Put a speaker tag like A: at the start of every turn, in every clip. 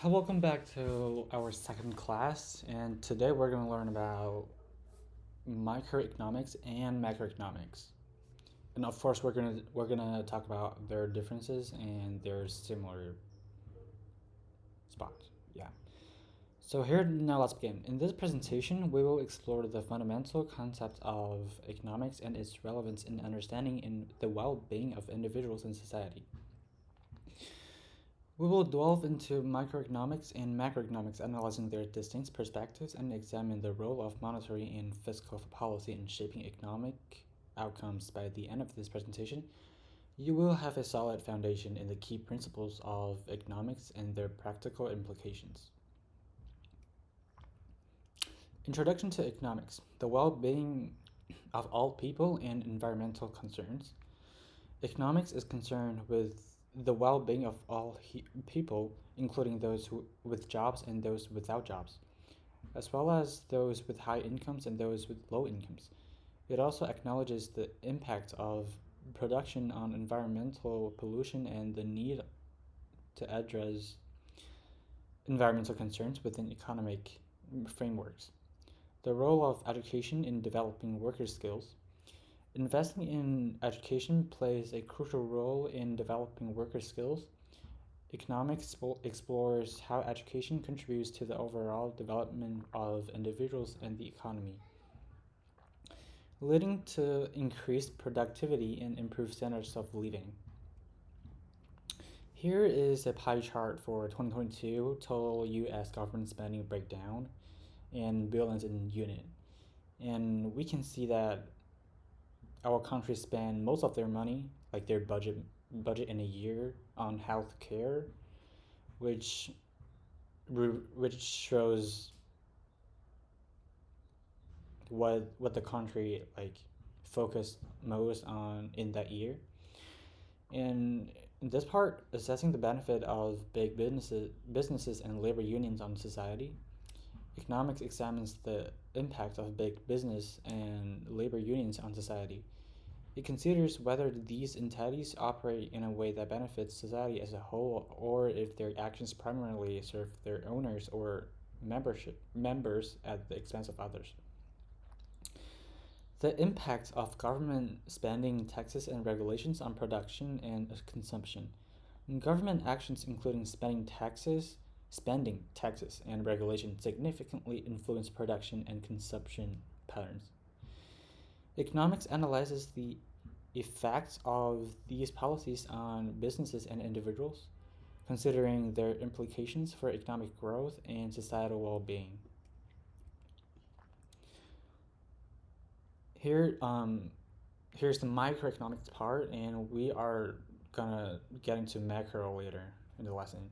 A: Welcome back to our second class, and today we're going to learn about microeconomics and macroeconomics. And of course, we're gonna talk about their differences and their similar spots. Yeah. So here now let's begin. In this presentation, we will explore the fundamental concept of economics and its relevance in understanding in the well-being of individuals in society. We will delve into microeconomics and macroeconomics, analyzing their distinct perspectives and examine the role of monetary and fiscal policy in shaping economic outcomes. By the end of this presentation, you will have a solid foundation in the key principles of economics and their practical implications. Introduction to economics: the well-being of all people and environmental concerns. Economics is concerned with the well-being of all people, including those with jobs and those without jobs, as well as those with high incomes and those with low incomes. It also acknowledges the impact of production on environmental pollution and the need to address environmental concerns within economic frameworks. The role of education in developing worker skills. Investing in education plays a crucial role in developing worker skills. Economics explores how education contributes to the overall development of individuals and the economy, leading to increased productivity and improved standards of living. Here is a pie chart for 2022 total US government spending breakdown in billions in unit. And we can see that our country spend most of their money, like their budget in a year, on health care, which which shows what the country like focused most on in that year. And in this part, assessing the benefit of big businesses and labor unions on society. Economics examines the impact of big business and labor unions on society. It considers whether these entities operate in a way that benefits society as a whole, or if their actions primarily serve their owners or members at the expense of others. The impact of government spending, taxes, and regulations on production and consumption. Government actions, including spending, taxes, and regulation, significantly influence production and consumption patterns. Economics analyzes the effects of these policies on businesses and individuals, considering their implications for economic growth and societal well-being. Here's the microeconomics part, and we are gonna get into macro later in the lesson.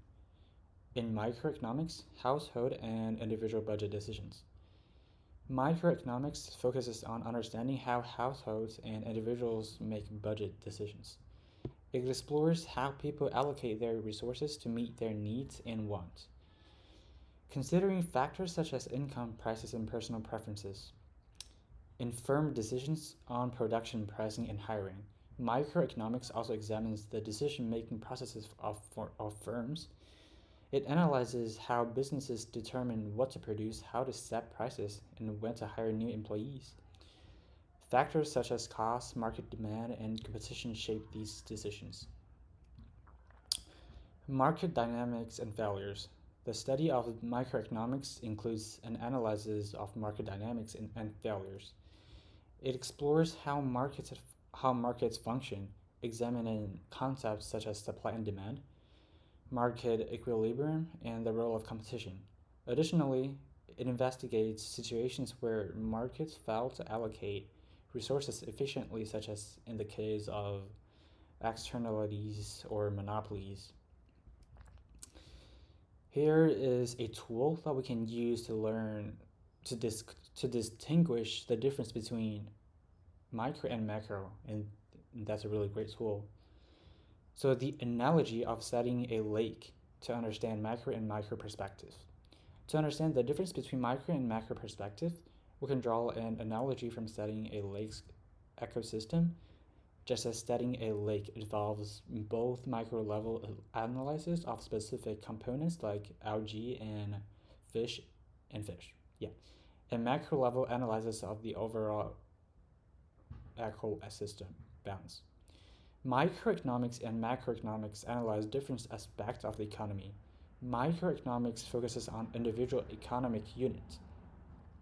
A: In microeconomics, household and individual budget decisions. Microeconomics focuses on understanding how households and individuals make budget decisions. It explores how people allocate their resources to meet their needs and wants, considering factors such as income, prices, and personal preferences. Informed decisions on production, pricing, and hiring. Microeconomics also examines the decision-making processes of firms. It analyzes how businesses determine what to produce, how to set prices, and when to hire new employees. Factors such as cost, market demand, and competition shape these decisions. Market dynamics and failures. The study of microeconomics includes an analysis of market dynamics and failures. It explores how markets function, examining concepts such as supply and demand, market equilibrium, and the role of competition. Additionally, it investigates situations where markets fail to allocate resources efficiently, such as in the case of externalities or monopolies. Here is a tool that we can use to learn to distinguish the difference between micro and macro, and that's a really great tool. So the analogy of studying a lake to understand macro and micro perspective. To understand the difference between micro and macro perspective, we can draw an analogy from studying a lake's ecosystem. just as studying a lake involves both micro level analysis of specific components like algae and fish fish. Yeah. And macro level analysis of the overall ecosystem balance. Microeconomics and macroeconomics analyze different aspects of the economy. Microeconomics focuses on individual economic units,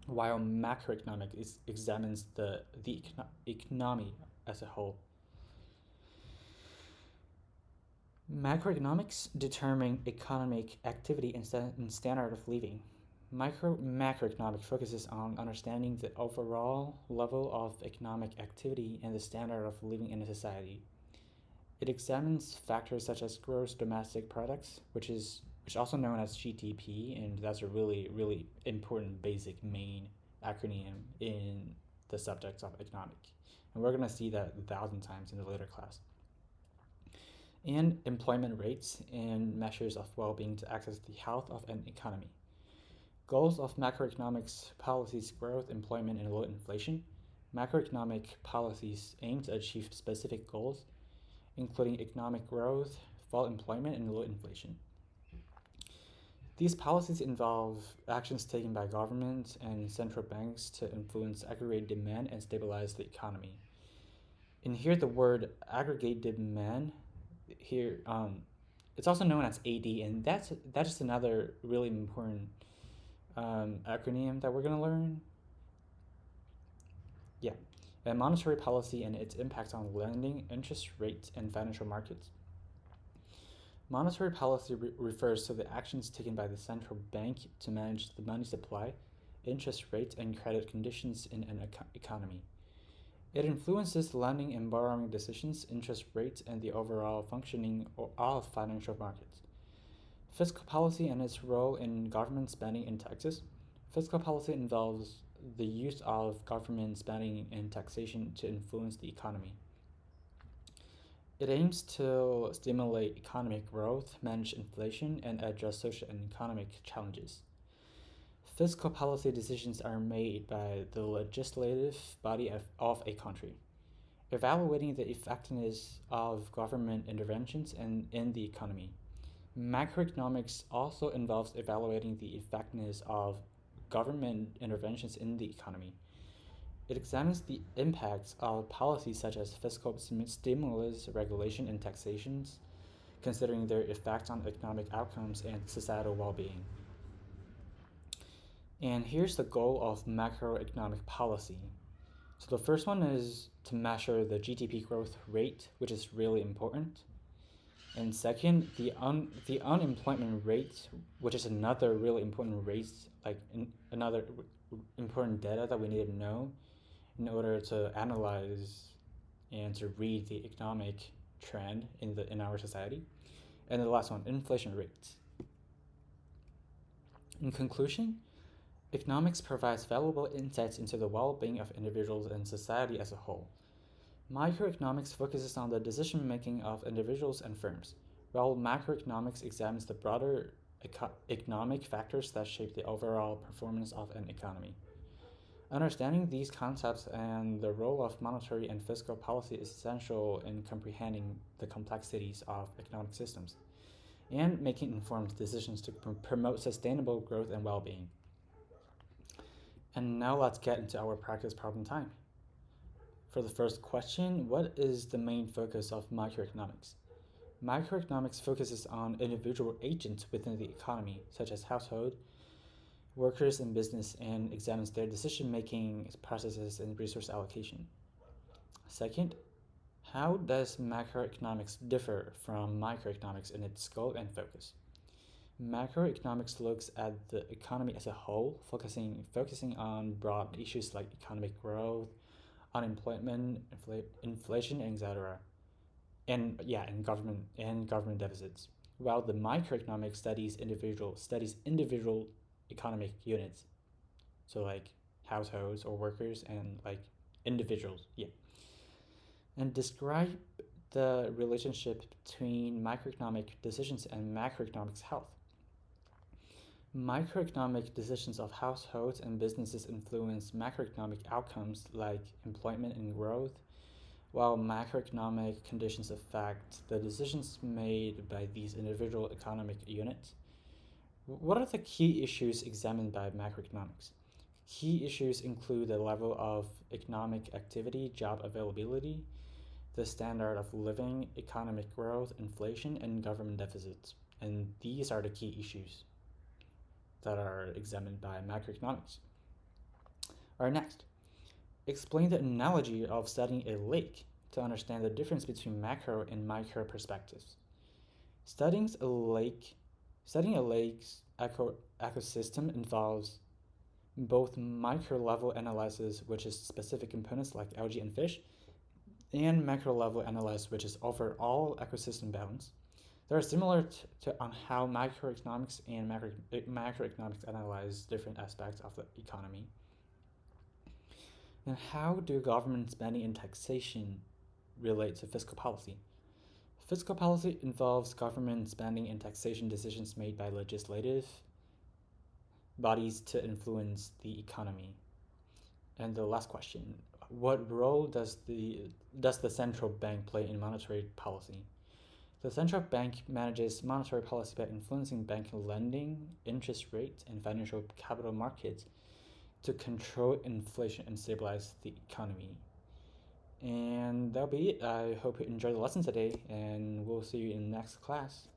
A: while macroeconomics examines the economy as a whole. Macroeconomics determine economic activity and standard of living. Macroeconomics focuses on understanding the overall level of economic activity and the standard of living in a society. It examines factors such as gross domestic products, which also known as GDP, and that's a really important basic main acronym in the subjects of economic. And we're going to see that 1,000 times in the later class. And employment rates and measures of well-being to access the health of an economy. Goals of macroeconomics policies: growth, employment, and low inflation. Macroeconomic policies aim to achieve specific goals, including economic growth, full employment, and low inflation. These policies involve actions taken by governments and central banks to influence aggregate demand and stabilize the economy. And here the word aggregate demand, here it's also known as AD, and that's just another really important acronym that we're going to learn. Yeah. And monetary policy and its impacts on lending, interest rates, and financial markets. Monetary policy refers to the actions taken by the central bank to manage the money supply, interest rates, and credit conditions in an economy. It influences lending and borrowing decisions, interest rates, and the overall functioning of financial markets. Fiscal policy and its role in government spending and taxes. Fiscal policy involves the use of government spending and taxation to influence the economy. It aims to stimulate economic growth, manage inflation, and address social and economic challenges. Fiscal policy decisions are made by the legislative body of a country, evaluating the effectiveness of government interventions in the economy. Macroeconomics also involves evaluating the effectiveness of government interventions in the economy. It examines the impacts of policies such as fiscal stimulus, regulation, and taxations, considering their effect on economic outcomes and societal well-being. And here's the goal of macroeconomic policy. So the first one is to measure the GDP growth rate, which is really important. And second, the unemployment rate, which is another really important rate, another important data that we need to know in order to analyze and to read the economic trend in our society. And the last one, inflation rates. In conclusion, economics provides valuable insights into the well-being of individuals and society as a whole. Microeconomics focuses on the decision-making of individuals and firms, while macroeconomics examines the broader economic factors that shape the overall performance of an economy. Understanding these concepts and the role of monetary and fiscal policy is essential in comprehending the complexities of economic systems and making informed decisions to promote sustainable growth and well-being. And now let's get into our practice problem time. For the first question, what is the main focus of microeconomics? Microeconomics focuses on individual agents within the economy, such as household, workers, and business, and examines their decision-making processes and resource allocation. Second, how does macroeconomics differ from microeconomics in its scope and focus? Macroeconomics looks at the economy as a whole, focusing on broad issues like economic growth, unemployment, inflation, etc. And government deficits. While the microeconomics studies individual economic units, so like households or workers and like individuals, and describe the relationship between microeconomic decisions and macroeconomics health. Microeconomic decisions of households and businesses influence macroeconomic outcomes like employment and growth, while macroeconomic conditions affect the decisions made by these individual economic units. What are the key issues examined by macroeconomics? Key issues include the level of economic activity, job availability, the standard of living, economic growth, inflation, and government deficits. And these are the key issues that are examined by macroeconomics. All right, next, explain the analogy of studying a lake to understand the difference between macro and micro perspectives. Studying a lake, studying a lake's ecosystem involves both micro level analysis, which is specific components like algae and fish, and macro level analysis, which is overall ecosystem balance. They are similar on how microeconomics and macroeconomics analyze different aspects of the economy. And how do government spending and taxation relate to fiscal policy? Fiscal policy involves government spending and taxation decisions made by legislative bodies to influence the economy. And the last question, what role does the central bank play in monetary policy? The central bank manages monetary policy by influencing bank lending, interest rates, and financial capital markets to control inflation and stabilize the economy. And that'll be it. I hope you enjoyed the lesson today, and we'll see you in the next class.